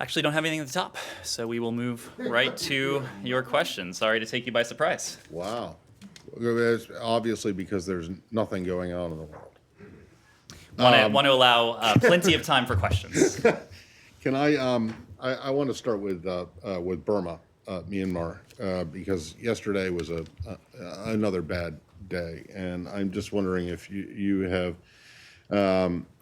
Actually, don't have anything at the top, so we will move right to your question. Sorry to take you by surprise. Wow. It's obviously because there's nothing going on in the world. Want to allow plenty of time for questions. Can I want to start with Burma, Myanmar, because yesterday was another bad day, and I'm just wondering if you have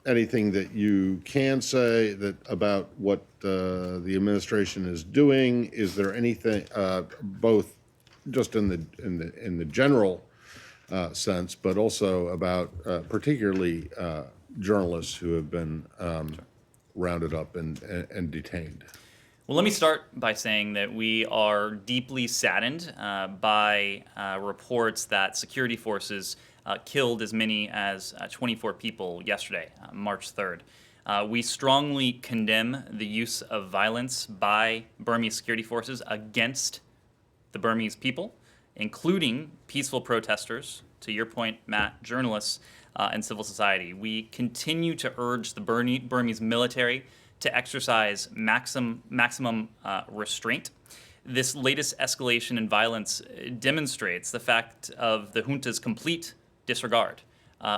anything that you can say about what the administration is doing. Is there anything both just in the general sense, but also about particularly journalists who have been rounded up and detained? Well, let me start by saying that we are deeply saddened by reports that security forces killed as many as 24 people yesterday, March 3rd. We strongly condemn the use of violence by Burmese security forces against the Burmese people, including peaceful protesters, to your point, Matt, journalists, and civil society. We continue to urge the Burmese military to exercise maximum restraint. This latest escalation in violence demonstrates the fact of the junta's complete disregard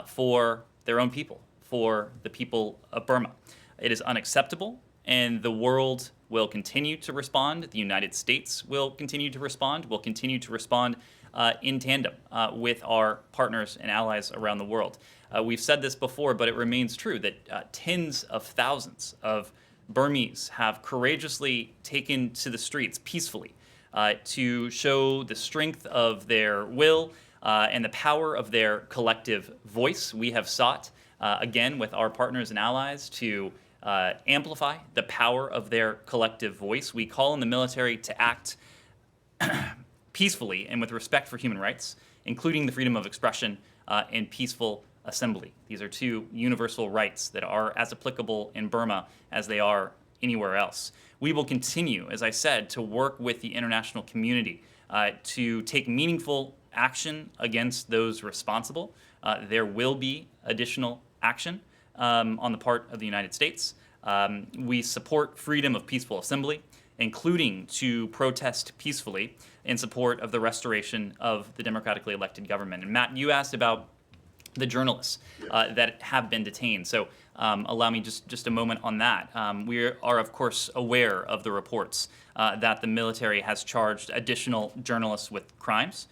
for their own people, for the people of Burma. It is unacceptable, and the world will continue to respond. The United States will continue to respond. We'll continue to respond in tandem with our partners and allies around the world. We've said this before, but it remains true that tens of thousands of Burmese have courageously taken to the streets peacefully to show the strength of their will and the power of their collective voice. We have sought, again, with our partners and allies, to amplify the power of their collective voice. We call on the military to act peacefully and with respect for human rights, including the freedom of expression and peaceful assembly. These are two universal rights that are as applicable in Burma as they are anywhere else. We will continue, as I said, to work with the international community to take meaningful action against those responsible. There will be additional action on the part of the United States. We support freedom of peaceful assembly, including to protest peacefully in support of the restoration of the democratically elected government. And Matt, you asked about the journalists that have been detained. So allow me just a moment on that. We are, of course, aware of the reports that the military has charged additional journalists with crimes.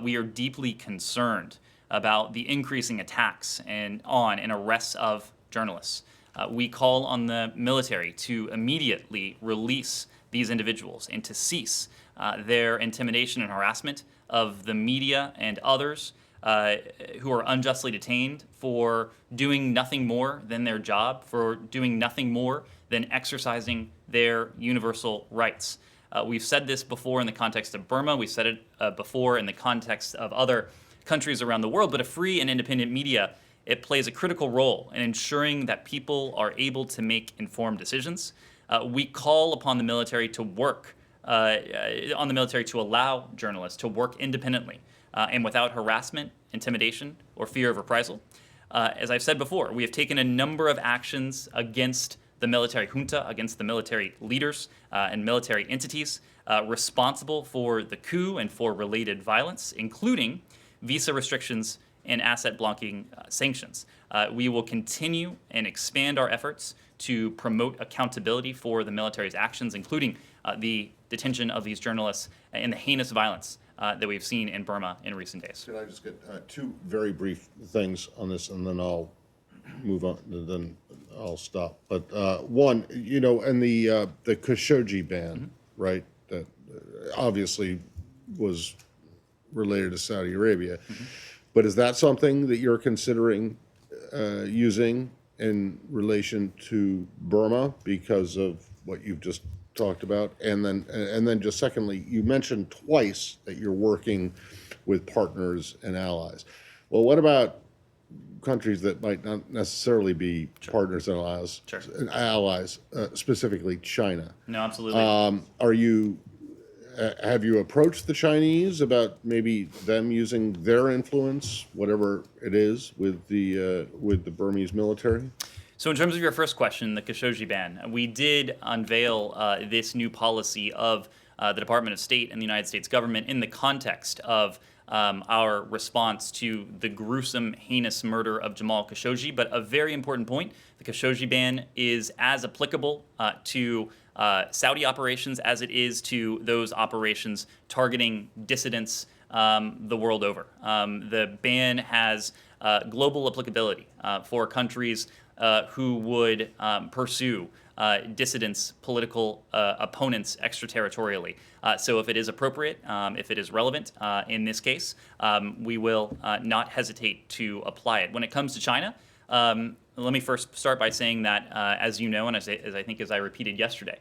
We are deeply concerned about the increasing attacks and arrests of journalists. We call on the military to immediately release these individuals and to cease their intimidation and harassment of the media and others who are unjustly detained for doing nothing more than their job, for doing nothing more than exercising their universal rights. We've said this before in the context of Burma. We've said it before in the context of other countries around the world. But a free and independent media, it plays a critical role in ensuring that people are able to make informed decisions. We call upon the military to work, to allow journalists to work independently and without harassment, intimidation, or fear of reprisal. As I've said before, we have taken a number of actions against the military junta, against the military leaders and military entities responsible for the coup and for related violence, including visa restrictions and asset blocking sanctions. We will continue and expand our efforts to promote accountability for the military's actions, including the detention of these journalists and the heinous violence that we've seen in Burma in recent days. Can I just get two very brief things on this, and then I'll move on, and then I'll stop. But one, and the Khashoggi ban, right, that obviously was related to Saudi Arabia. But is that something that you're considering using in relation to Burma because of what you've just talked about? And then just secondly, you mentioned twice that you're working with partners and allies. Well, what about countries that might not necessarily be partners and allies, specifically China? No, absolutely. Have you approached the Chinese about maybe them using their influence, whatever it is, with the Burmese military? So in terms of your first question, the Khashoggi ban, we did unveil this new policy of the Department of State and the United States government in the context of our response to the gruesome, heinous murder of Jamal Khashoggi. But a very important point, the Khashoggi ban is as applicable to Saudi operations as it is to those operations targeting dissidents the world over. The ban has global applicability for countries who would pursue dissidents, political opponents extraterritorially. So if it is appropriate, if it is relevant in this case, we will not hesitate to apply it. When it comes to China, let me first start by saying that, as you know, and as I repeated yesterday,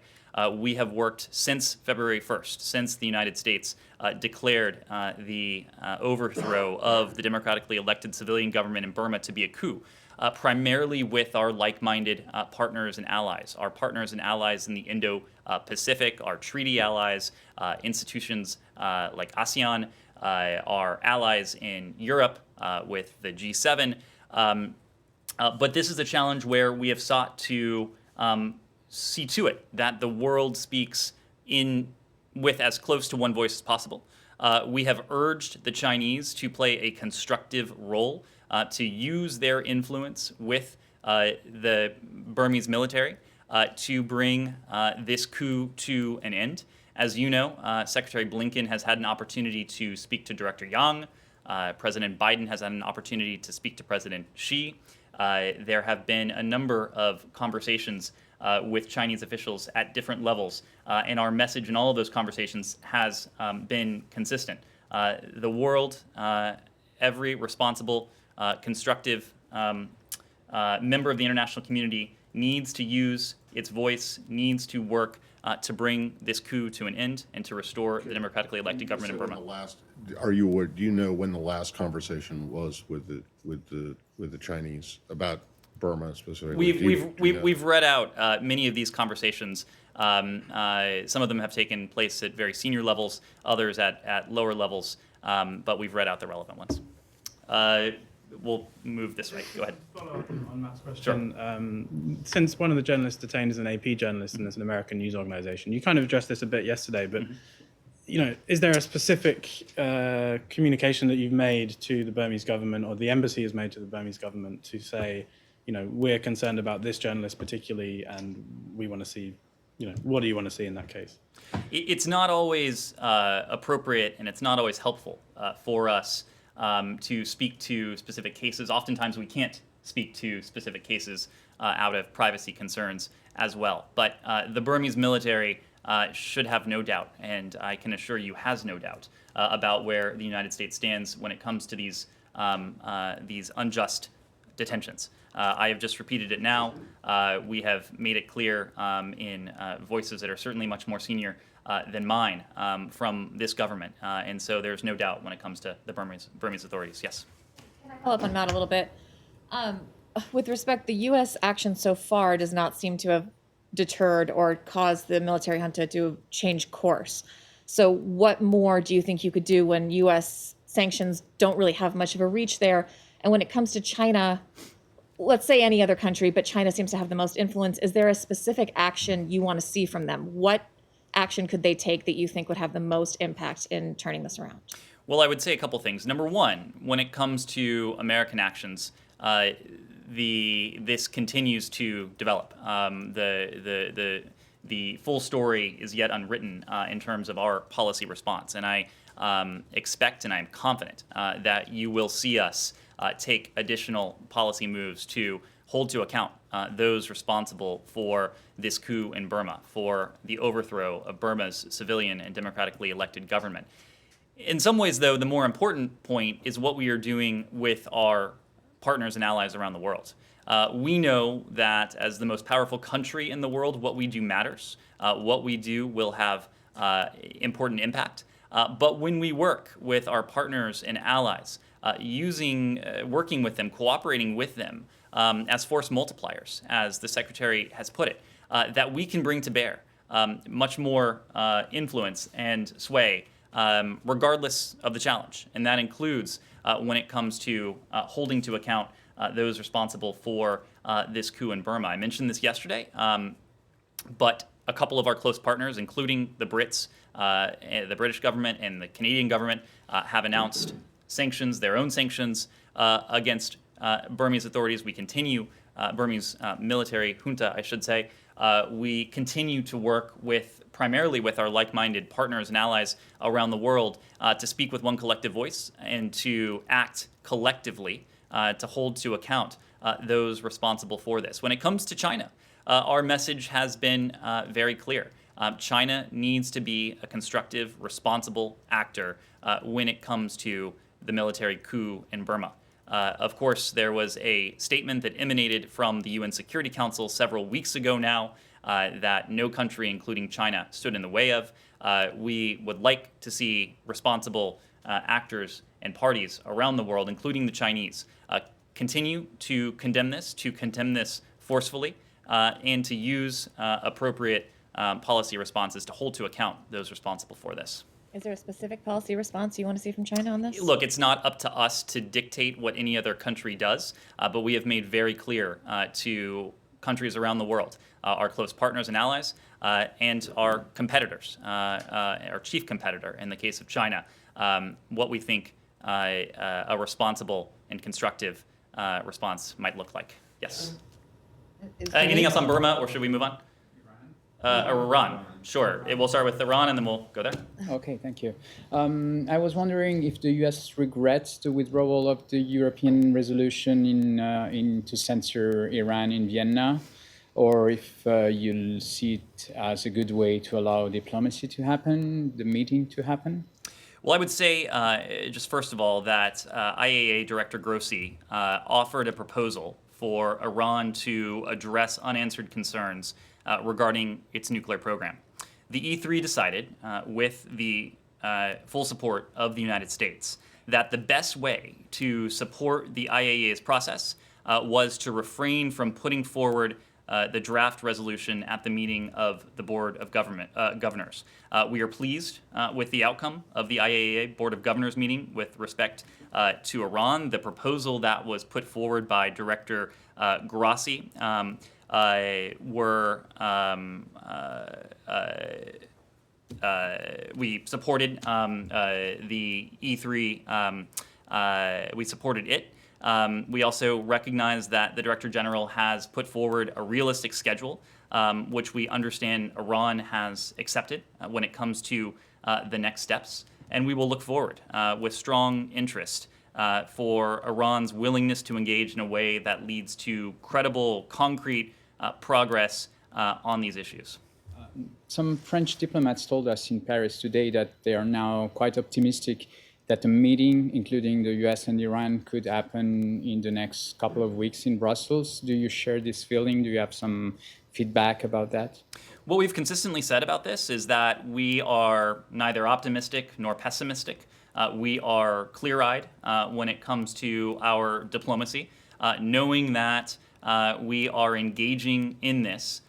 we have worked since February 1st, since the United States declared the overthrow of the democratically elected civilian government in Burma to be a coup, primarily with our like-minded partners and allies. Our partners and allies in the Indo-Pacific, our treaty allies, institutions like ASEAN, our allies in Europe with the G7. But this is a challenge where we have sought to see to it that the world speaks with as close to one voice as possible. We have urged the Chinese to play a constructive role, to use their influence with the Burmese military to bring this coup to an end. As you know, Secretary Blinken has had an opportunity to speak to Director Yang. President Biden has had an opportunity to speak to President Xi. There have been a number of conversations with Chinese officials at different levels, and our message in all of those conversations has been consistent. The world, every responsible, constructive member of the international community needs to use its voice, needs to work to bring this coup to an end and to restore the democratically elected government in Burma. Do you know when the last conversation was with the Chinese about Burma specifically? We've read out many of these conversations. Some of them have taken place at very senior levels, others at lower levels, but we've read out the relevant ones. We'll move this way. Go ahead. Follow up on Matt's question. Sure. Since one of the journalists detained is an AP journalist and it's an American news organization, you kind of addressed this a bit yesterday, but is there a specific communication that you've made to the Burmese government or the embassy has made to the Burmese government to say, we're concerned about this journalist particularly and we want to see, what do you want to see in that case? It's not always appropriate and it's not always helpful for us to speak to specific cases. Oftentimes we can't speak to specific cases out of privacy concerns as well. But the Burmese military should have no doubt, and I can assure you has no doubt, about where the United States stands when it comes to these unjust detentions. I have just repeated it now. We have made it clear in voices that are certainly much more senior than mine from this government. And so there's no doubt when it comes to the Burmese authorities. Yes? Can I follow up on Matt a little bit? With respect, the U.S. action so far does not seem to have deterred or caused the military junta to change course. So what more do you think you could do when U.S. sanctions don't really have much of a reach there? And when it comes to China, let's say any other country, but China seems to have the most influence, is there a specific action you want to see from them? What action could they take that you think would have the most impact in turning this around? Well, I would say a couple things. Number one, when it comes to American actions, this continues to develop. The full story is yet unwritten in terms of our policy response, and I expect and I'm confident that you will see us take additional policy moves to hold to account those responsible for this coup in Burma, for the overthrow of Burma's civilian and democratically elected government. In some ways, though, the more important point is what we are doing with our partners and allies around the world. We know that as the most powerful country in the world, what we do matters. What we do will have important impact. But when we work with our partners and allies, working with them, cooperating with them as force multipliers, as the Secretary has put it, that we can bring to bear much more influence and sway regardless of the challenge. And that includes when it comes to holding to account those responsible for this coup in Burma. I mentioned this yesterday, but a couple of our close partners, including the Brits, the British government and the Canadian government, have announced sanctions, their own sanctions against Burmese authorities. We continue, Burmese military junta, I should say. We continue to work primarily with our like-minded partners and allies around the world to speak with one collective voice and to act collectively to hold to account those responsible for this. When it comes to China, our message has been very clear. China needs to be a constructive, responsible actor when it comes to the military coup in Burma. Of course, there was a statement that emanated from the UN Security Council several weeks ago now that no country, including China, stood in the way of. We would like to see responsible actors and parties around the world, including the Chinese, continue to condemn this forcefully, and to use appropriate policy responses to hold to account those responsible for this. Is there a specific policy response you want to see from China on this? Look, it's not up to us to dictate what any other country does, but we have made very clear to countries around the world, our close partners and allies, and our competitors, our chief competitor in the case of China, what we think a responsible and constructive response might look like. Yes. Anything else on Burma, or should we move on? Iran, sure. We'll start with Iran, and then we'll go there. Okay, thank you. I was wondering if the U.S. regrets the withdrawal of the European resolution to censor Iran in Vienna, or if you'll see it as a good way to allow diplomacy to happen, the meeting to happen. Well, I would say, just first of all, that IAEA Director Grossi offered a proposal for Iran to address unanswered concerns regarding its nuclear program. The E3 decided, with the full support of the United States, that the best way to support the IAEA's process was to refrain from putting forward the draft resolution at the meeting of the Board of Governors. We are pleased with the outcome of the IAEA Board of Governors meeting with respect to Iran. The proposal that was put forward by Director Grossi we supported the E3. We supported it. We also recognize that the Director General has put forward a realistic schedule, which we understand Iran has accepted when it comes to the next steps. And we will look forward with strong interest for Iran's willingness to engage in a way that leads to credible, concrete progress on these issues. Some French diplomats told us in Paris today that they are now quite optimistic that the meeting, including the US and Iran, could happen in the next couple of weeks in Brussels. Do you share this feeling? Do you have some feedback about that? What we've consistently said about this is that we are neither optimistic nor pessimistic. We are clear-eyed when it comes to our diplomacy, knowing that we are engaging in this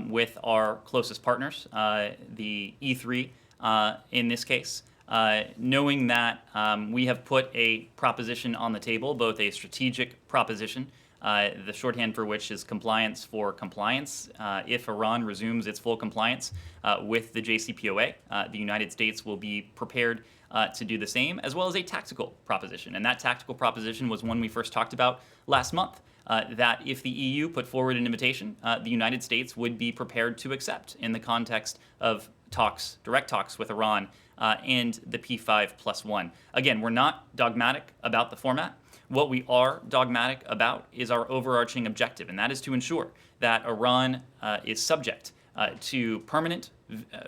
with our closest partners, the E3 in this case, knowing that we have put a proposition on the table, both a strategic proposition, the shorthand for which is compliance for compliance. If Iran resumes its full compliance with the JCPOA, the United States will be prepared to do the same, as well as a tactical proposition. And that tactical proposition was one we first talked about last month, that if the EU put forward an invitation, the United States would be prepared to accept in the context of talks, direct talks with Iran and the P5+1. Again, we're not dogmatic about the format. What we are dogmatic about is our overarching objective, and that is to ensure that Iran is subject to permanent,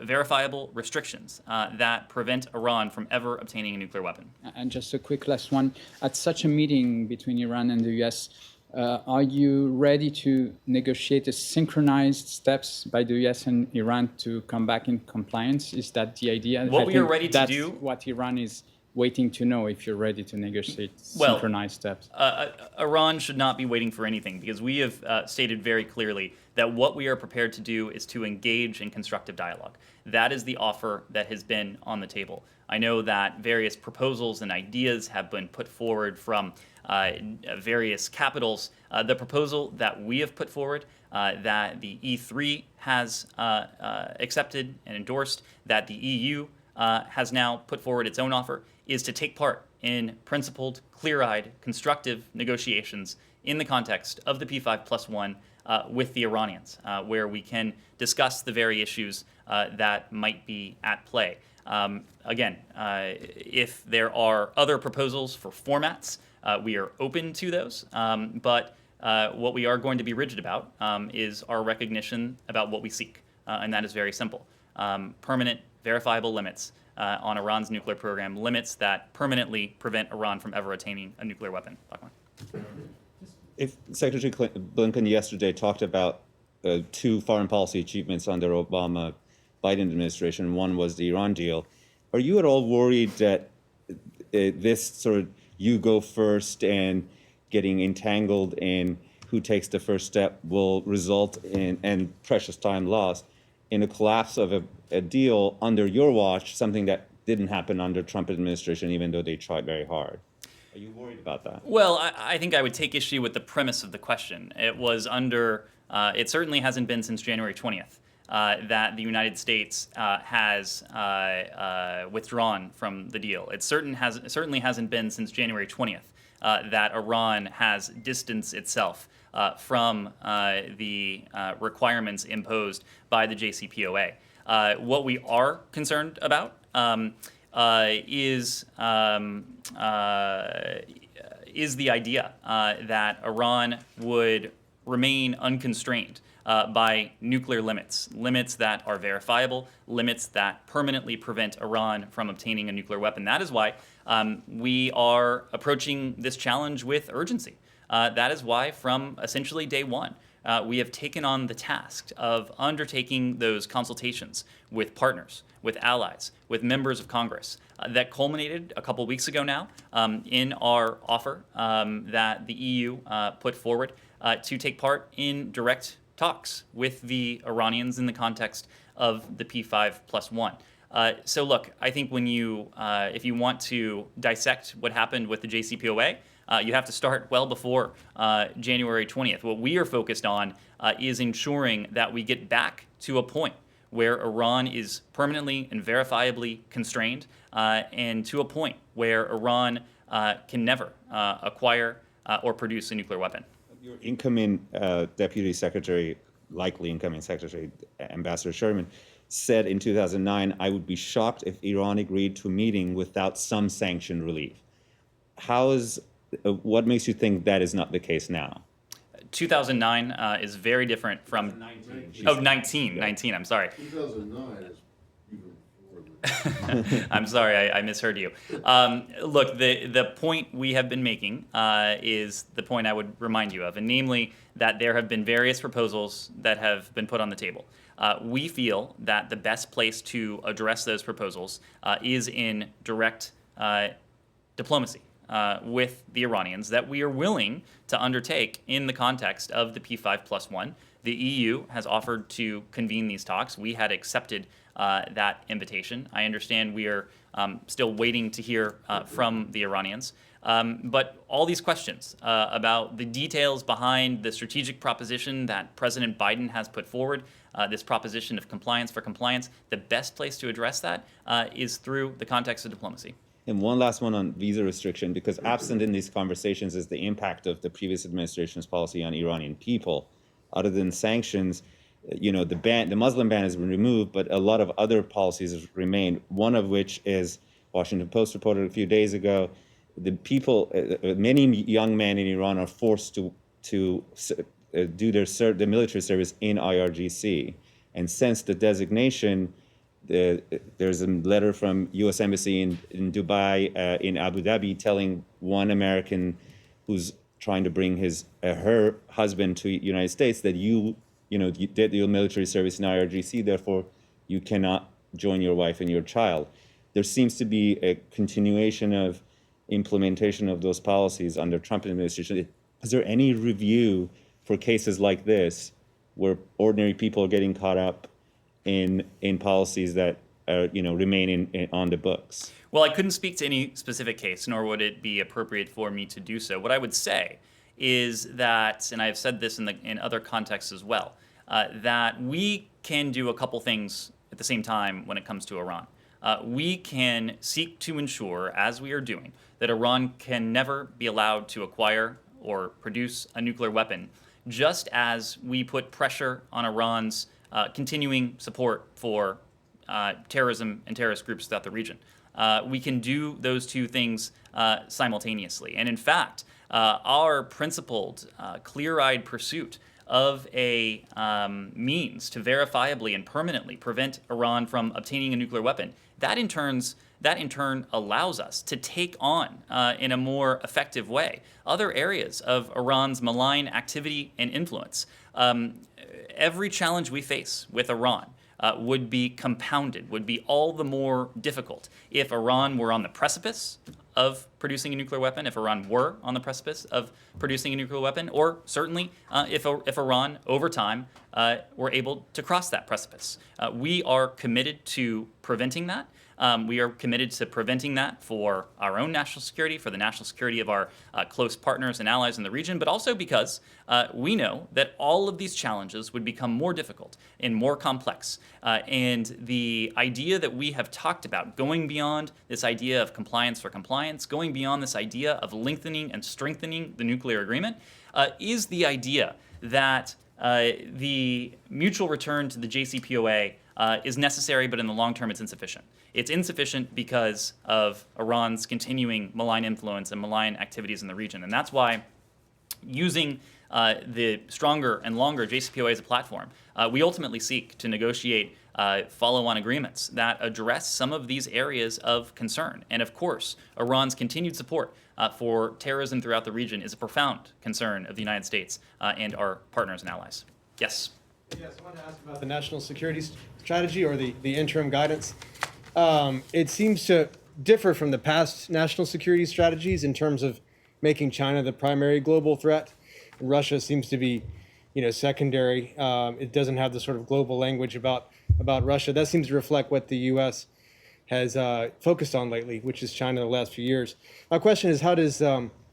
verifiable restrictions that prevent Iran from ever obtaining a nuclear weapon. And just a quick last one. At such a meeting between Iran and the US, are you ready to negotiate a synchronized steps by the US and Iran to come back in compliance? Is that the idea? What we are ready to do... That's what Iran is waiting to know, if you're ready to negotiate synchronized steps. Iran should not be waiting for anything, because we have stated very clearly that what we are prepared to do is to engage in constructive dialogue. That is the offer that has been on the table. I know that various proposals and ideas have been put forward from various capitals The proposal that we have put forward, that the E3 has accepted and endorsed, that the EU has now put forward its own offer, is to take part in principled, clear-eyed, constructive negotiations in the context of the P5+1 with the Iranians, where we can discuss the very issues that might be at play. Again, if there are other proposals for formats, we are open to those, but what we are going to be rigid about is our recognition about what we seek, and that is very simple. Permanent, verifiable limits on Iran's nuclear program, limits that permanently prevent Iran from ever attaining a nuclear weapon. If Secretary Blinken yesterday talked about two foreign policy achievements under Obama-Biden administration, one was the Iran deal, are you at all worried that this sort of you go first and getting entangled in who takes the first step will result in, and precious time lost, in a collapse of a deal under your watch, something that didn't happen under Trump administration, even though they tried very hard? Are you worried about that? Well, I think I would take issue with the premise of the question. It was under, it certainly hasn't been since January 20th that the United States has withdrawn from the deal. It certainly hasn't been since January 20th that Iran has distanced itself from the requirements imposed by the JCPOA. What we are concerned about is the idea that Iran would remain unconstrained by nuclear limits that are verifiable, limits that permanently prevent Iran from obtaining a nuclear weapon. That is why we are approaching this challenge with urgency. That is why from essentially day one, we have taken on the task of undertaking those consultations with partners, with allies, with members of Congress that culminated a couple weeks ago now in our offer that the EU put forward to take part in direct talks with the Iranians in the context of the P5+1. So look, I think when you, if you want to dissect what happened with the JCPOA, you have to start well before January 20th. What we are focused on is ensuring that we get back to a point where Iran is permanently and verifiably constrained, and to a point where Iran can never acquire or produce a nuclear weapon. Your incoming Deputy Secretary, likely incoming Secretary, Ambassador Sherman, said in 2009, I would be shocked if Iran agreed to a meeting without some sanction relief. What makes you think that is not the case now? 2009 is very different from... 19, I'm sorry. 2009 is even before the... I'm sorry, I misheard you. Look, the point we have been making is the point I would remind you of, and namely that there have been various proposals that have been put on the table. We feel that the best place to address those proposals is in direct diplomacy with the Iranians that we are willing to undertake in the context of the P5+1. The EU has offered to convene these talks. We had accepted that invitation. I understand we are still waiting to hear from the Iranians. But all these questions about the details behind the strategic proposition that President Biden has put forward, this proposition of compliance for compliance, the best place to address that is through the context of diplomacy. And one last one on visa restriction, because absent in these conversations is the impact of the previous administration's policy on Iranian people. Other than sanctions, the Muslim ban has been removed, but a lot of other policies have remained, one of which is, Washington Post reported a few days ago, many young men in Iran are forced to do their military service in IRGC. And since the designation, there's a letter from U.S. Embassy in Dubai, in Abu Dhabi, telling one American who's trying to bring her husband to the United States that you did your military service in IRGC, therefore you cannot join your wife and your child. There seems to be a continuation of implementation of those policies under Trump administration. Is there any review for cases like this where ordinary people are getting caught up in policies that remain on the books? Well, I couldn't speak to any specific case, nor would it be appropriate for me to do so. What I would say is that, and I've said this in other contexts as well, that we can do a couple things at the same time when it comes to Iran. We can seek to ensure, as we are doing, that Iran can never be allowed to acquire or produce a nuclear weapon, just as we put pressure on Iran's continuing support for terrorism and terrorist groups throughout the region. We can do those two things simultaneously. And in fact, our principled, clear-eyed pursuit of a means to verifiably and permanently prevent Iran from obtaining a nuclear weapon, that in turn allows us to take on, in a more effective way, other areas of Iran's malign activity and influence. Every challenge we face with Iran would be compounded, would be all the more difficult if Iran were on the precipice of producing a nuclear weapon, if Iran were on the precipice of producing a nuclear weapon, or certainly if Iran, over time, were able to cross that precipice. We are committed to preventing that. We are committed to preventing that for our own national security, for the national security of our close partners and allies in the region, but also because we know that all of these challenges would become more difficult and more complex. And the idea that we have talked about, going beyond this idea of compliance for compliance, going beyond this idea of lengthening and strengthening the nuclear agreement, is the idea that the mutual return to the JCPOA is necessary, but in the long term it's insufficient. It's insufficient because of Iran's continuing malign influence and malign activities in the region. And that's why using the stronger and longer JCPOA as a platform, we ultimately seek to negotiate follow-on agreements that address some of these areas of concern. And of course, Iran's continued support for terrorism throughout the region is a profound concern of the United States and our partners and allies. Yes? Yes, I wanted to ask about the national security strategy, or the interim guidance. It seems to differ from the past national security strategies in terms of making China the primary global threat. And Russia seems to be, secondary. It doesn't have the sort of global language about Russia. That seems to reflect what the U.S. has focused on lately, which is China the last few years. My question is, how does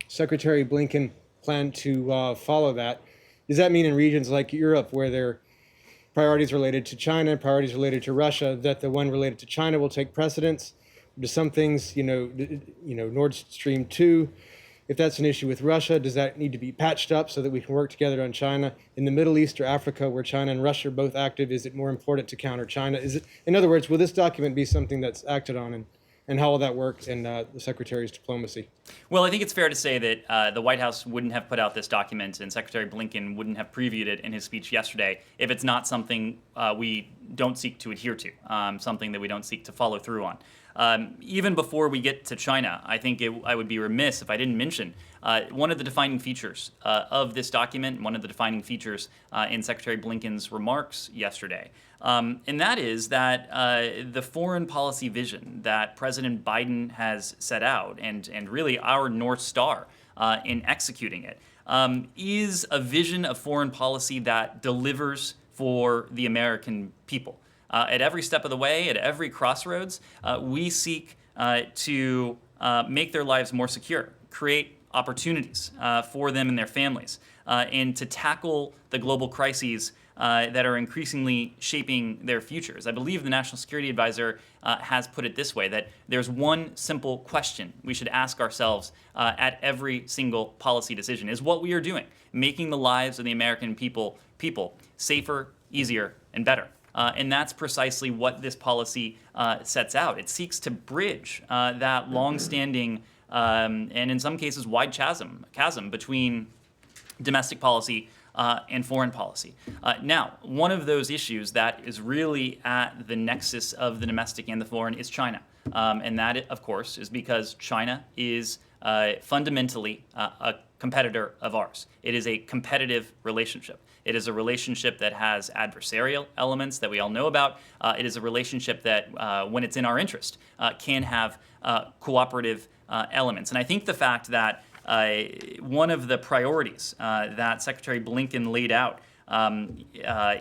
Secretary Blinken plan to follow that? Does that mean in regions like Europe, where there are priorities related to China, priorities related to Russia, that the one related to China will take precedence? Do some things, Nord Stream 2, if that's an issue with Russia, does that need to be patched up so that we can work together on China? In the Middle East or Africa, where China and Russia are both active, is it more important to counter China? In other words, will this document be something that's acted on, and how will that work in the Secretary's diplomacy? Well, I think it's fair to say that the White House wouldn't have put out this document and Secretary Blinken wouldn't have previewed it in his speech yesterday if it's not something we don't seek to adhere to, something that we don't seek to follow through on. Even before we get to China, I think I would be remiss if I didn't mention one of the defining features of this document, one of the defining features in Secretary Blinken's remarks yesterday. And that is that the foreign policy vision that President Biden has set out, and really our North Star in executing it, is a vision of foreign policy that delivers for the American people. At every step of the way, at every crossroads, we seek to make their lives more secure, create opportunities for them and their families, and to tackle the global crises that are increasingly shaping their futures. I believe the National Security Advisor has put it this way, that there's one simple question we should ask ourselves at every single policy decision: is what we are doing making the lives of the American people safer, easier, and better? And that's precisely what this policy sets out. It seeks to bridge that long-standing and in some cases wide chasm between domestic policy and foreign policy. Now, one of those issues that is really at the nexus of the domestic and the foreign is China. And that, of course, is because China is fundamentally a competitor of ours. It is a competitive relationship. It is a relationship that has adversarial elements that we all know about. It is a relationship that, when it's in our interest, can have cooperative elements. And I think the fact that one of the priorities that Secretary Blinken laid out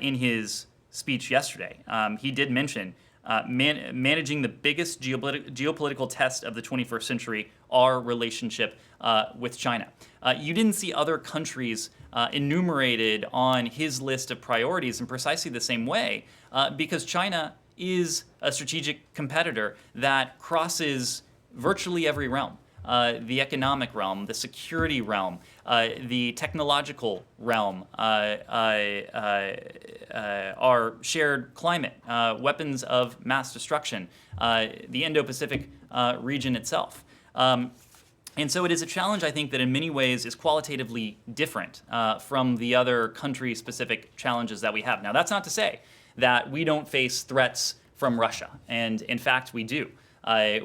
in his speech yesterday, he did mention managing the biggest geopolitical test of the 21st century, our relationship with China. You didn't see other countries enumerated on his list of priorities in precisely the same way, because China is a strategic competitor that crosses virtually every realm. The economic realm, the security realm, the technological realm, our shared climate, weapons of mass destruction, the Indo-Pacific region itself. And so it is a challenge, I think, that in many ways is qualitatively different from the other country-specific challenges that we have. Now, that's not to say that we don't face threats from Russia, and in fact, we do.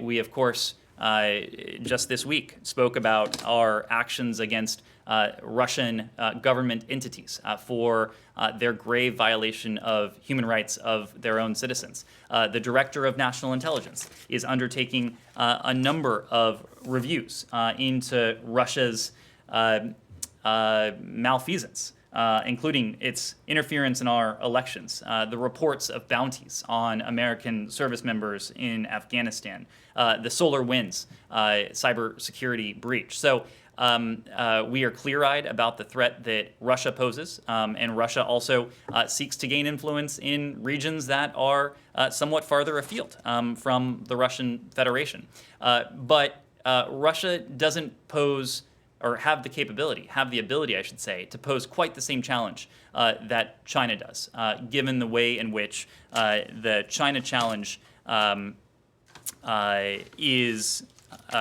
We, of course, just this week spoke about our actions against Russian government entities for their grave violation of human rights of their own citizens. The Director of National Intelligence is undertaking a number of reviews into Russia's malfeasance, including its interference in our elections, the reports of bounties on American service members in Afghanistan, the SolarWinds cybersecurity breach. So we are clear-eyed about the threat that Russia poses, and Russia also seeks to gain influence in regions that are somewhat farther afield from the Russian Federation. But Russia doesn't pose or have the ability, I should say, to pose quite the same challenge that China does, given the way in which the China challenge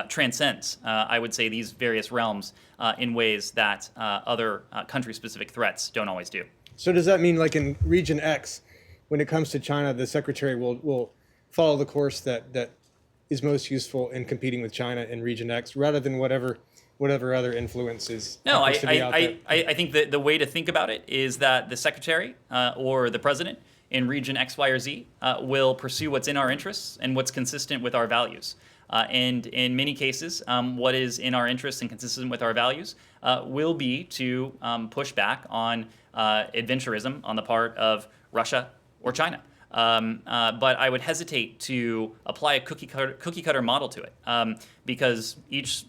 transcends, I would say, these various realms in ways that other country-specific threats don't always do. So does that mean, like in Region X, when it comes to China, the secretary will follow the course that is most useful in competing with China in Region X, rather than whatever other influences? No, I think that the way to think about it is that the secretary or the president in region X, Y, or Z will pursue what's in our interests and what's consistent with our values. And in many cases, what is in our interests and consistent with our values will be to push back on adventurism on the part of Russia or China. But I would hesitate to apply a cookie cutter model to it, because each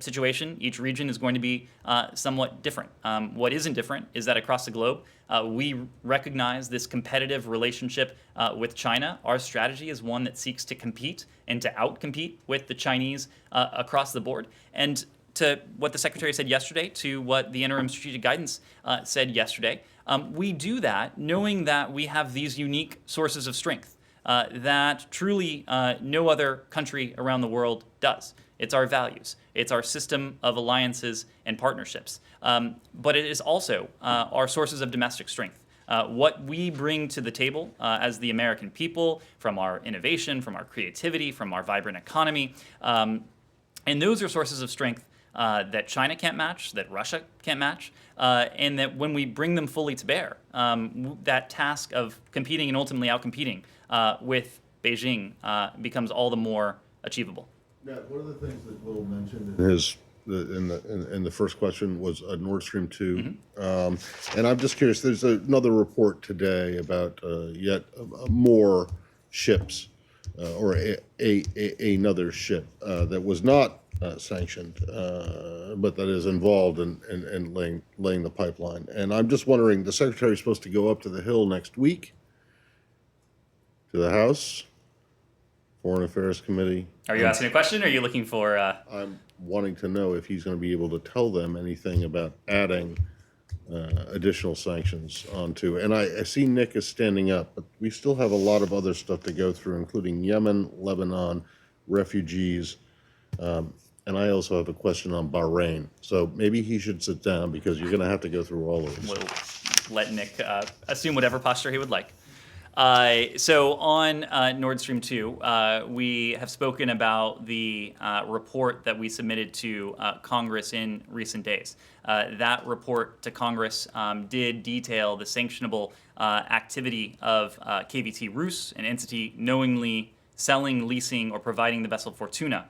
situation, each region is going to be somewhat different. What isn't different is that across the globe, we recognize this competitive relationship with China. Our strategy is one that seeks to compete and to outcompete with the Chinese across the board. And to what the Secretary said yesterday, to what the interim strategic guidance said yesterday, we do that knowing that we have these unique sources of strength that truly no other country around the world does. It's our values. It's our system of alliances and partnerships. But it is also our sources of domestic strength. What we bring to the table as the American people, from our innovation, from our creativity, from our vibrant economy. And those are sources of strength that China can't match, that Russia can't match, and that when we bring them fully to bear, that task of competing and ultimately outcompeting with Beijing becomes all the more achievable. Yeah, one of the things that Will mentioned in the first question was Nord Stream 2. And I'm just curious, there's another report today about yet more ships or another ship that was not sanctioned, but that is involved in laying the pipeline. And I'm just wondering, the Secretary is supposed to go up to the Hill next week to the House Foreign Affairs Committee. Are you asking a question, or are you looking for... I'm wanting to know if he's going to be able to tell them anything about adding additional sanctions onto. And I see Nick is standing up, but we still have a lot of other stuff to go through, including Yemen, Lebanon, refugees, and I also have a question on Bahrain. So maybe he should sit down, because you're going to have to go through all of this. We'll let Nick assume whatever posture he would like. So on Nord Stream 2, we have spoken about the report that we submitted to Congress in recent days. That report to Congress did detail the sanctionable activity of KVT Rus, an entity knowingly selling, leasing, or providing the vessel Fortuna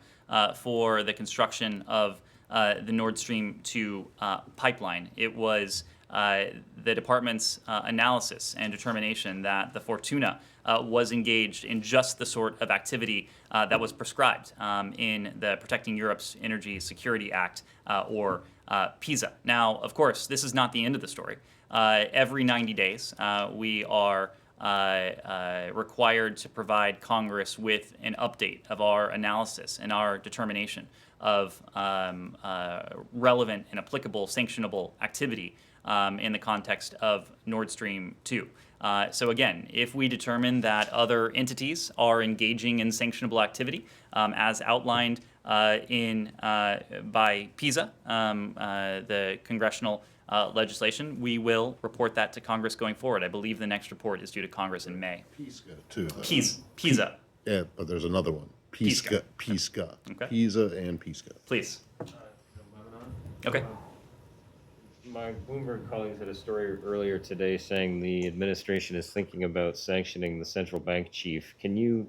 for the construction of the Nord Stream 2 pipeline. It was the department's analysis and determination that the Fortuna was engaged in just the sort of activity that was prescribed in the Protecting Europe's Energy Security Act, or PISA. Now, of course, this is not the end of the story. Every 90 days, we are required to provide Congress with an update of our analysis and our determination of relevant and applicable sanctionable activity in the context of Nord Stream 2. So again, if we determine that other entities are engaging in sanctionable activity, as outlined by PISA, the congressional legislation, we will report that to Congress going forward. I believe the next report is due to Congress in May. PISA too. though. PISA, Yeah, but there's another one. PISA. Okay. PISA and PISA. please. Okay. My Bloomberg colleagues had a story earlier today saying the administration is thinking about sanctioning the central bank chief. Can you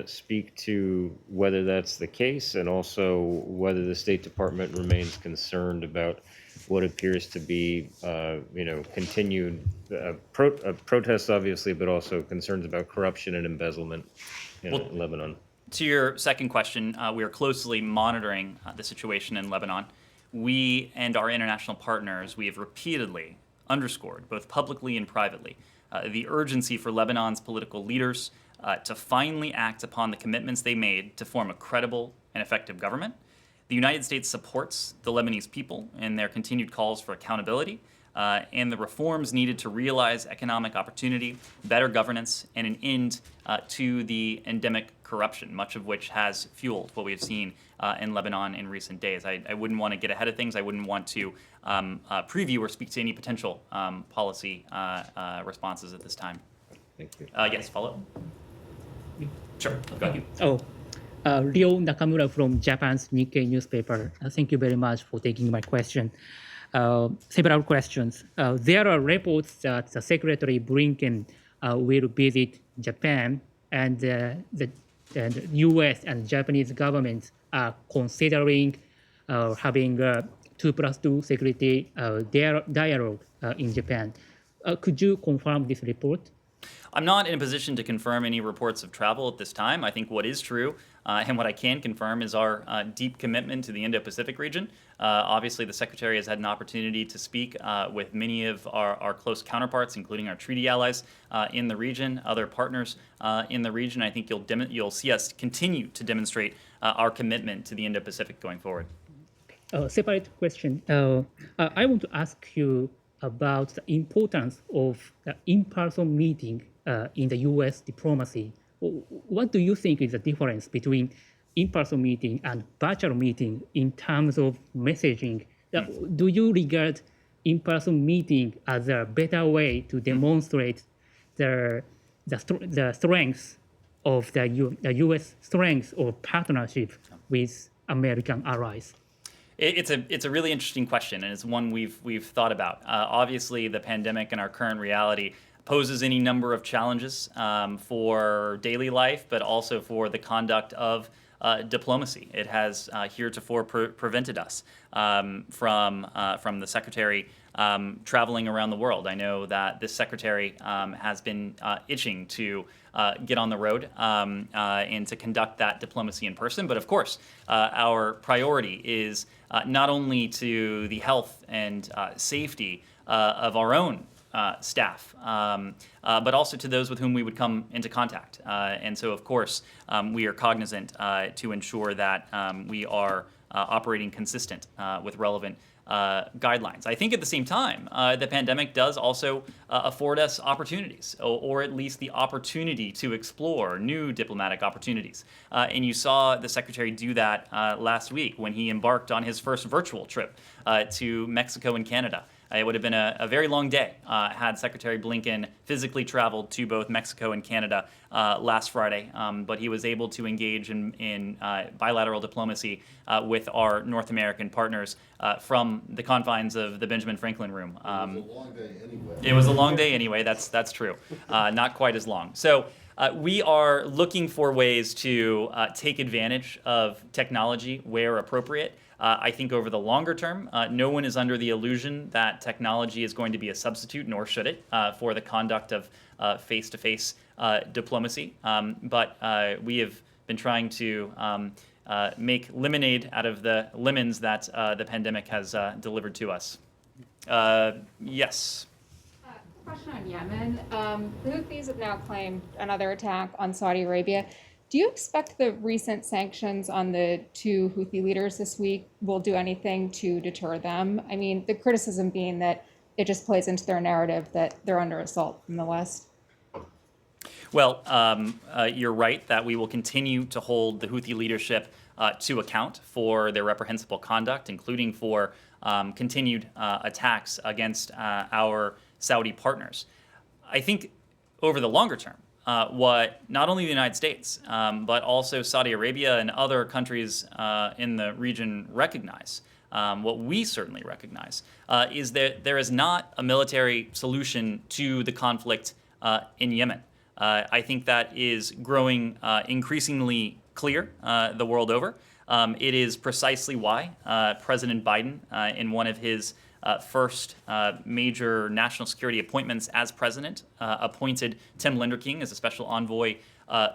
speak to whether that's the case, and also whether the State Department remains concerned about what appears to be, continued protests, obviously, but also concerns about corruption and embezzlement in Well, Lebanon? To your second question, we are closely monitoring the situation in Lebanon. We and our international partners, we have repeatedly underscored, both publicly and privately, the urgency for Lebanon's political leaders to finally act upon the commitments they made to form a credible and effective government. The United States supports the Lebanese people in their continued calls for accountability and the reforms needed to realize economic opportunity, better governance, and an end to the endemic corruption, much of which has fueled what we've seen in Lebanon in recent days. I wouldn't want to get ahead of things. I wouldn't want to preview or speak to any potential policy responses at this time. Thank you. Yes, follow. Sure, got you. Ryo Nakamura from Japan's Nikkei newspaper. Thank you very much for taking my question. Several questions. There are reports that the Secretary Blinken will visit Japan, and the U.S. and Japanese governments are considering having 2+2 security dialogue in Japan. Could you confirm this report? I'm not in a position to confirm any reports of travel at this time. I think what is true and what I can confirm is our deep commitment to the Indo-Pacific region. Obviously, the Secretary has had an opportunity to speak with many of our close counterparts, including our treaty allies in the region, other partners in the region. I think you'll see us continue to demonstrate our commitment to the Indo-Pacific going forward. Separate question. I want to ask you about the importance of the in-person meeting in the U.S. diplomacy. What do you think is the difference between in-person meeting and virtual meeting in terms of messaging? Do you regard in-person meeting as a better way to demonstrate the strength of the U.S. strength of partnership with American allies? It's a really interesting question, and it's one we've thought about. Obviously, the pandemic and our current reality poses any number of challenges for daily life, but also for the conduct of diplomacy. It has heretofore prevented us from the Secretary traveling around the world. I know that this Secretary has been itching to get on the road and to conduct that diplomacy in person. But of course, our priority is not only to the health and safety of our own staff, but also to those with whom we would come into contact. And so, of course, we are cognizant to ensure that we are operating consistent with relevant guidelines. I think at the same time, the pandemic does also afford us opportunities, or at least the opportunity to explore new diplomatic opportunities. And you saw the Secretary do that last week when he embarked on his first virtual trip to Mexico and Canada. It would have been a very long day had Secretary Blinken physically traveled to both Mexico and Canada last Friday, but he was able to engage in bilateral diplomacy with our North American partners from the confines of the Benjamin Franklin Room. It was a long day anyway. It was a long day anyway, that's true. Not quite as long. So we are looking for ways to take advantage of technology where appropriate. I think over the longer term, no one is under the illusion that technology is going to be a substitute, nor should it, for the conduct of face-to-face diplomacy. But we have been trying to make lemonade out of the lemons that the pandemic has delivered to us. Yes. Question on Yemen. The Houthis have now claimed another attack on Saudi Arabia. Do you expect the recent sanctions on the two Houthi leaders this week will do anything to deter them? I mean, the criticism being that it just plays into their narrative that they're under assault from the West. Well, you're right that we will continue to hold the Houthi leadership to account for their reprehensible conduct, including for continued attacks against our Saudi partners. I think over the longer term, what not only the United States, but also Saudi Arabia and other countries in the region recognize, what we certainly recognize, is that there is not a military solution to the conflict in Yemen. I think that is growing increasingly clear the world over. It is precisely why President Biden, in one of his first major national security appointments as president, appointed Tim Linderking as a special envoy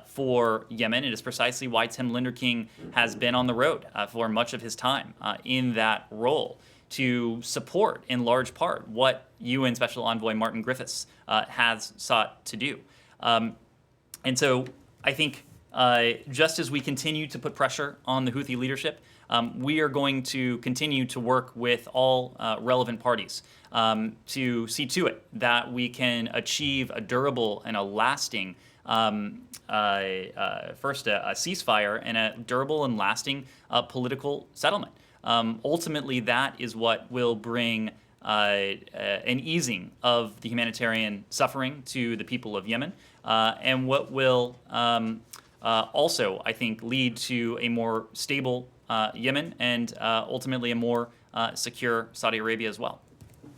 for Yemen. It is precisely why Tim Linderking has been on the road for much of his time in that role, to support, in large part, what UN Special Envoy Martin Griffiths has sought to do. And so I think just as we continue to put pressure on the Houthi leadership, we are going to continue to work with all relevant parties to see to it that we can achieve a durable and a lasting, first a ceasefire and a durable and lasting political settlement. Ultimately, that is what will bring an easing of the humanitarian suffering to the people of Yemen, and what will also, I think, lead to a more stable Yemen and ultimately a more secure Saudi Arabia as well.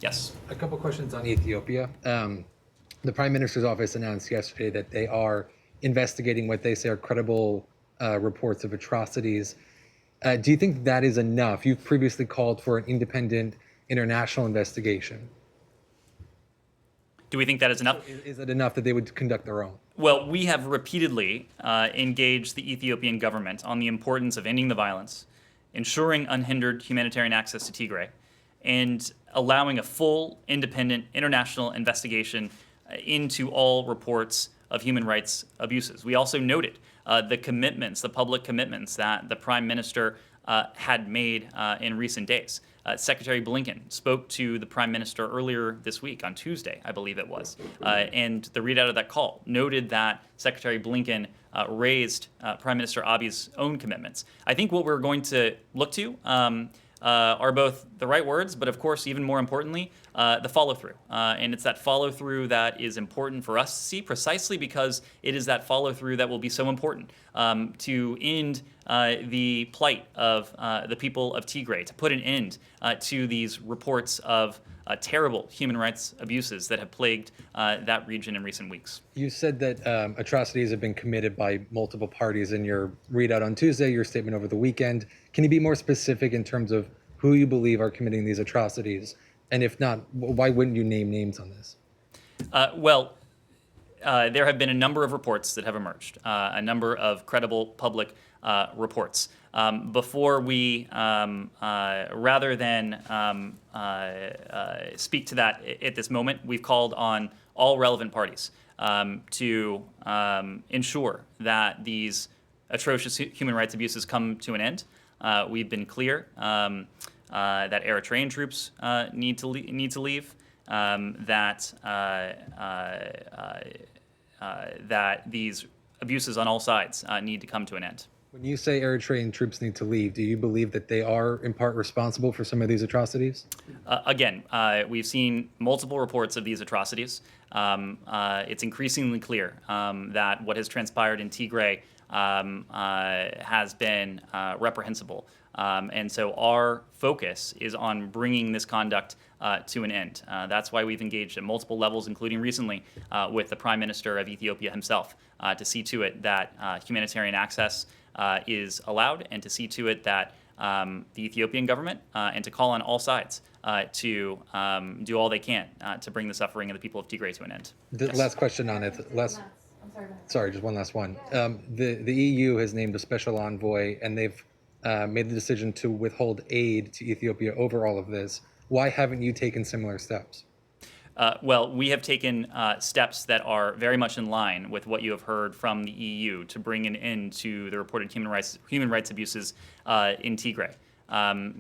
Yes. A couple questions on Ethiopia. The Prime Minister's office announced yesterday that they are investigating what they say are credible reports of atrocities. Do you think that is enough? You've previously called for an independent international investigation. Do we think that is enough? Is it enough that they would conduct their own? Well, we have repeatedly engaged the Ethiopian government on the importance of ending the violence, ensuring unhindered humanitarian access to Tigray, and allowing a full, independent international investigation into all reports of human rights abuses. We also noted the commitments, the public commitments that the Prime Minister had made in recent days. Secretary Blinken spoke to the Prime Minister earlier this week, on Tuesday, I believe it was, and the readout of that call noted that Secretary Blinken raised Prime Minister Abiy's own commitments. I think what we're going to look to are both the right words, but of course, even more importantly, the follow-through. And it's that follow-through that is important for us to see, precisely because it is that follow-through that will be so important to end the plight of the people of Tigray, to put an end to these reports of terrible human rights abuses that have plagued that region in recent weeks. You said that atrocities have been committed by multiple parties in your readout on Tuesday, your statement over the weekend. Can you be more specific in terms of who you believe are committing these atrocities? And if not, why wouldn't you name names on this? There have been a number of reports that have emerged, a number of credible public reports. Before we, rather than speak to that at this moment, we've called on all relevant parties to ensure that these atrocious human rights abuses come to an end. We've been clear that Eritrean troops need to leave, that these abuses on all sides need to come to an end. When you say Eritrean troops need to leave, do you believe that they are in part responsible for some of these atrocities? Again, we've seen multiple reports of these atrocities. It's increasingly clear that what has transpired in Tigray has been reprehensible. And so our focus is on bringing this conduct to an end. That's why we've engaged at multiple levels, including recently with the Prime Minister of Ethiopia himself, to see to it that humanitarian access is allowed, and to see to it that the Ethiopian government and to call on all sides to do all they can to bring the suffering of the people of Tigray to an end. The last question on it. Sorry, just one last one. The EU has named a special envoy, and they've made the decision to withhold aid to Ethiopia over all of this. Why haven't you taken similar steps? Well, we have taken steps that are very much in line with what you have heard from the EU to bring an end to the reported human rights abuses in Tigray.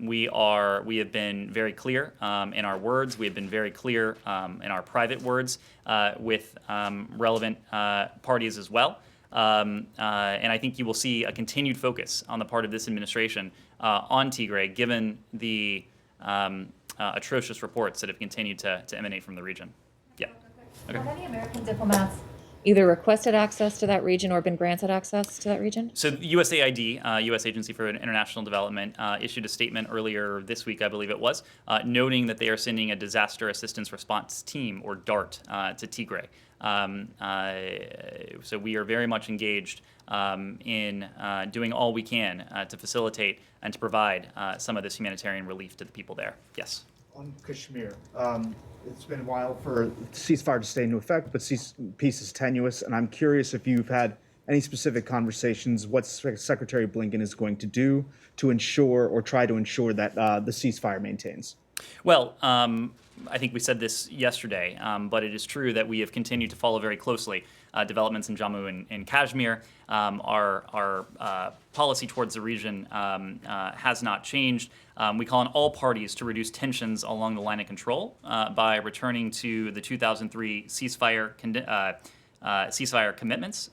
We have been very clear in our words. We have been very clear in our private words with relevant parties as well. And I think you will see a continued focus on the part of this administration on Tigray, given the atrocious reports that have continued to emanate from the region. Yeah. Okay. Have any American diplomats either requested access to that region or been granted access to that region? So USAID, U.S. Agency for International Development, issued a statement earlier this week, I believe it was, noting that they are sending a disaster assistance response team, or DART, to Tigray. So we are very much engaged in doing all we can to facilitate and to provide some of this humanitarian relief to the people there. Yes. On Kashmir, it's been a while for ceasefire to stay into effect, but peace is tenuous, and I'm curious if you've had any specific conversations, what Secretary Blinken is going to do to ensure or try to ensure that the ceasefire maintains. Well, I think we said this yesterday, but it is true that we have continued to follow very closely developments in Jammu and Kashmir. Our policy towards the region has not changed. We call on all parties to reduce tensions along the line of control by returning to the 2003 ceasefire commitments.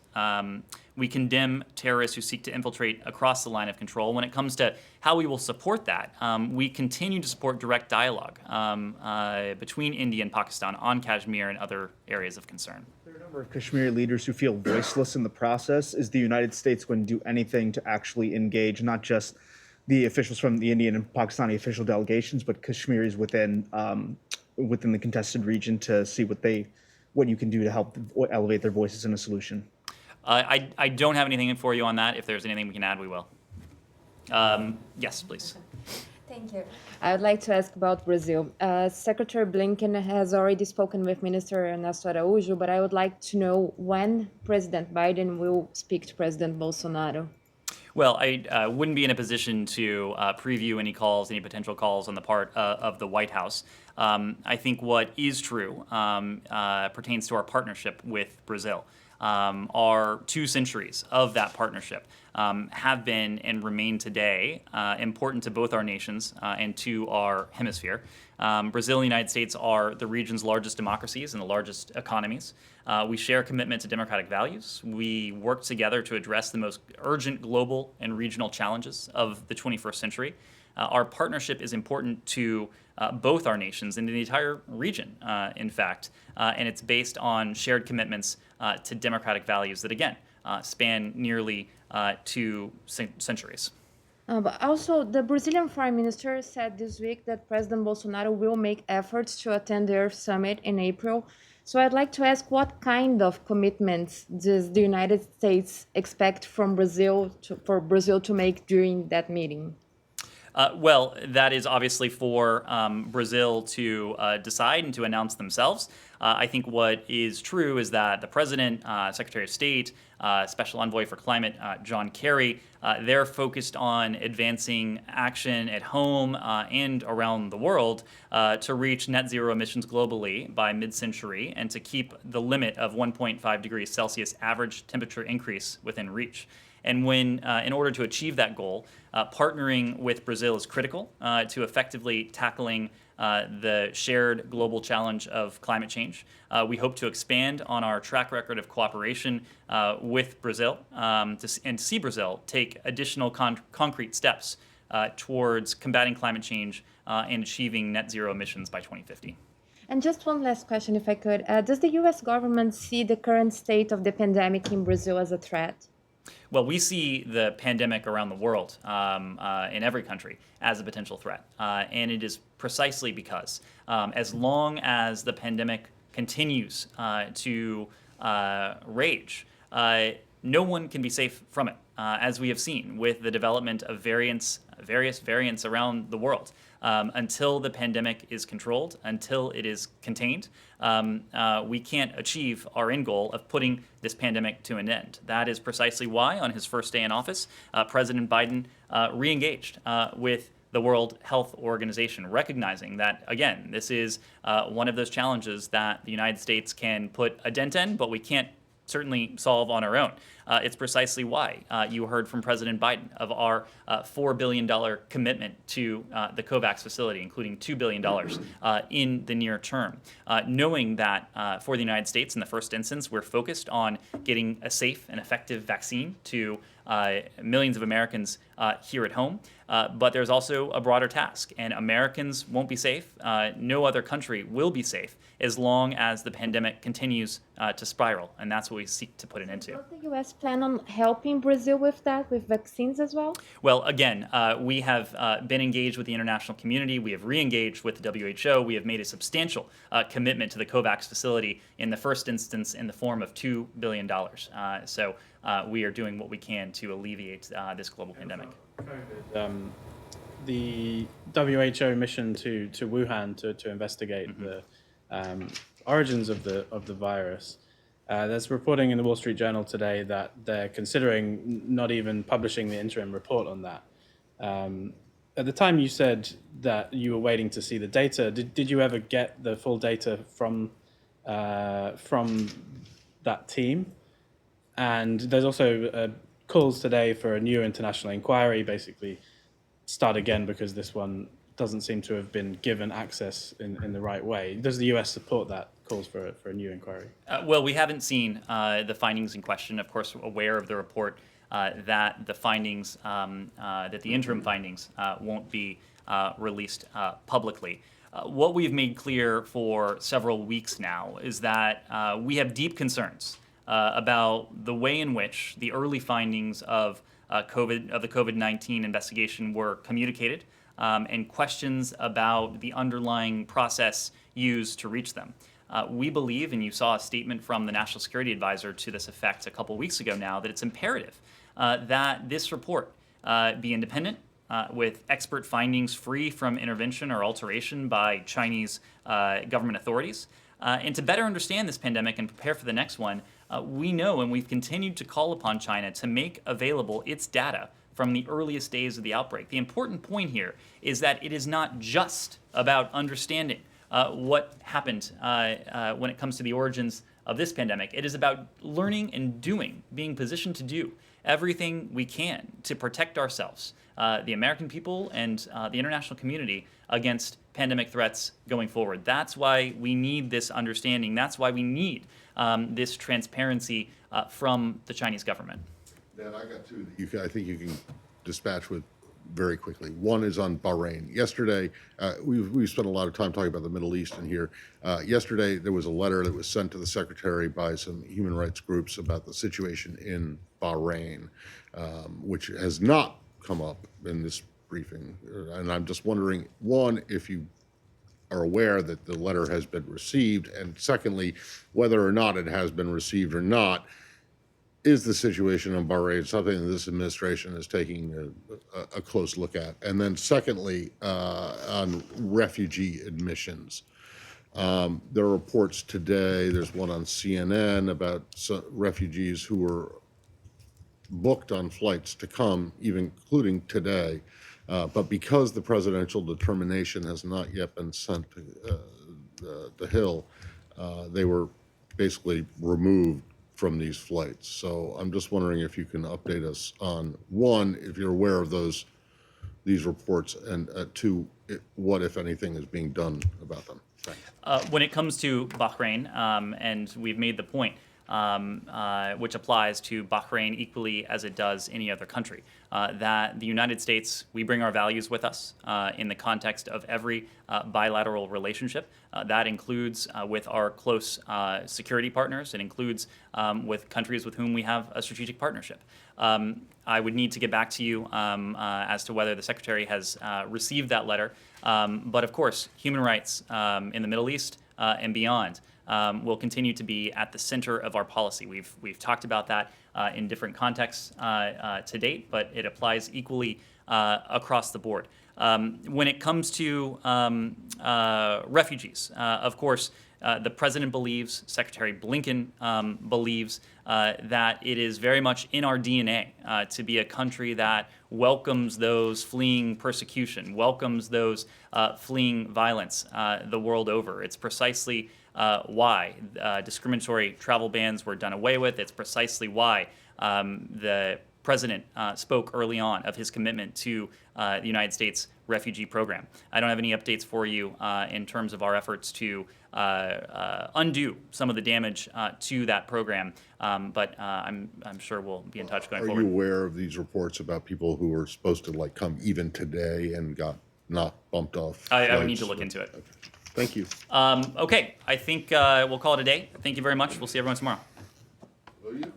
We condemn terrorists who seek to infiltrate across the line of control. When it comes to how we will support that, we continue to support direct dialogue between India and Pakistan on Kashmir and other areas of concern. There are a number of Kashmiri leaders who feel voiceless in the process. Is the United States going to do anything to actually engage not just the officials from the Indian and Pakistani official delegations, but Kashmiris within the contested region to see what you can do to help elevate their voices in a solution? I don't have anything for you on that. If there's anything we can add, we will. Yes, please. Thank you. I would like to ask about Brazil. Secretary Blinken has already spoken with Minister Ernesto Araújo, but I would like to know when President Biden will speak to President Bolsonaro. Well, I wouldn't be in a position to preview any potential calls on the part of the White House. I think what is true pertains to our partnership with Brazil. Our 2 centuries of that partnership have been and remain today important to both our nations and to our hemisphere. Brazil and the United States are the region's largest democracies and the largest economies. We share a commitment to democratic values. We work together to address the most urgent global and regional challenges of the 21st century. Our partnership is important to both our nations and to the entire region, in fact, and it's based on shared commitments to democratic values that, again, span nearly 2 centuries. But also, the Brazilian Foreign Minister said this week that President Bolsonaro will make efforts to attend the Earth Summit in April. So I'd like to ask, what kind of commitments does the United States expect from for Brazil to make during that meeting? Well, that is obviously for Brazil to decide and to announce themselves. I think what is true is that the President, Secretary of State, Special Envoy for Climate, John Kerry, they're focused on advancing action at home and around the world to reach net zero emissions globally by mid-century and to keep the limit of 1.5 degrees Celsius average temperature increase within reach. And in order to achieve that goal, partnering with Brazil is critical to effectively tackling the shared global challenge of climate change. We hope to expand on our track record of cooperation with Brazil and see Brazil take additional concrete steps towards combating climate change and achieving net zero emissions by 2050. And just one last question, if I could. Does the U.S. government see the current state of the pandemic in Brazil as a threat? Well, we see the pandemic around the world, in every country, as a potential threat. And it is precisely because as long as the pandemic continues to rage, no one can be safe from it, as we have seen with the development of various variants around the world. Until the pandemic is controlled, until it is contained, we can't achieve our end goal of putting this pandemic to an end. That is precisely why, on his first day in office, President Biden re-engaged with the World Health Organization, recognizing that, again, this is one of those challenges that the United States can put a dent in, but we can't certainly solve on our own. It's precisely why you heard from President Biden of our $4 billion commitment to the COVAX facility, including $2 billion in the near term. Knowing that for the United States, in the first instance, we're focused on getting a safe and effective vaccine to millions of Americans here at home. But there's also a broader task, and Americans won't be safe. No other country will be safe as long as the pandemic continues to spiral, and that's what we seek to put an end to. Does the U.S. plan on helping Brazil with that, with vaccines as well? Well, again, we have been engaged with the international community. We have re-engaged with the WHO. We have made a substantial commitment to the COVAX facility in the first instance in the form of $2 billion. So we are doing what we can to alleviate this global pandemic. The WHO mission to Wuhan to investigate the origins of the virus. There's reporting in the Wall Street Journal today that they're considering not even publishing the interim report on that. At the time, you said that you were waiting to see the data. Did you ever get the full data from that team? And there's also calls today for a new international inquiry, basically start again because this one doesn't seem to have been given access in the right way. Does the US support that calls for a new inquiry? Well, we haven't seen the findings in question. Of course, aware of the report that the findings, that the interim findings won't be released publicly. What we've made clear for several weeks now is that we have deep concerns about the way in which the early findings of the COVID-19 investigation were communicated, and questions about the underlying process used to reach them. We believe, and you saw a statement from the National Security Advisor to this effect a couple weeks ago now, that it's imperative that this report be independent, with expert findings free from intervention or alteration by Chinese government authorities. And to better understand this pandemic and prepare for the next one, we know, and we've continued to call upon China to make available its data from the earliest days of the outbreak. The important point here is that it is not just about understanding what happened when it comes to the origins of this pandemic. It is about learning and doing, being positioned to do everything we can to protect ourselves, the American people and the international community against pandemic threats going forward. That's why we need this understanding. That's why we need this transparency from the Chinese government. Dan, I got two that I think you can dispatch with very quickly. One is on Bahrain. Yesterday, we've spent a lot of time talking about the Middle East in here. Yesterday, there was a letter that was sent to the Secretary by some human rights groups about the situation in Bahrain, which has not come up in this briefing. And I'm just wondering, one, if you are aware that the letter has been received, and secondly, whether or not it has been received or not, is the situation in Bahrain something that this administration is taking a close look at? And then secondly, on refugee admissions. There are reports today, there's one on CNN about refugees who were booked on flights to come, even including today, but because the presidential determination has not yet been sent to the Hill, they were basically removed from these flights. So I'm just wondering if you can update us on, one, if you're aware of these reports, and two, what, if anything, is being done about them. Thanks. When it comes to Bahrain, and we've made the point, which applies to Bahrain equally as it does any other country, that the United States, we bring our values with us in the context of every bilateral relationship. That includes with our close security partners. It includes with countries with whom we have a strategic partnership. I would need to get back to you as to whether the Secretary has received that letter. But of course, human rights in the Middle East and beyond will continue to be at the center of our policy. We've talked about that in different contexts to date, but it applies equally across the board. When it comes to refugees, of course, the president believes, Secretary Blinken believes that it is very much in our DNA to be a country that welcomes those fleeing persecution, welcomes those fleeing violence the world over. It's precisely why discriminatory travel bans were done away with. It's precisely why the president spoke early on of his commitment to the United States refugee program. I don't have any updates for you in terms of our efforts to undo some of the damage to that program, but I'm sure we'll be in touch going Are forward. you aware of these reports about people who were supposed to like come even today and got not bumped off? I would need flights? to look into it. Okay. Thank you. Okay, I think we'll call it a day. Thank you very much. We'll see everyone tomorrow. Will you?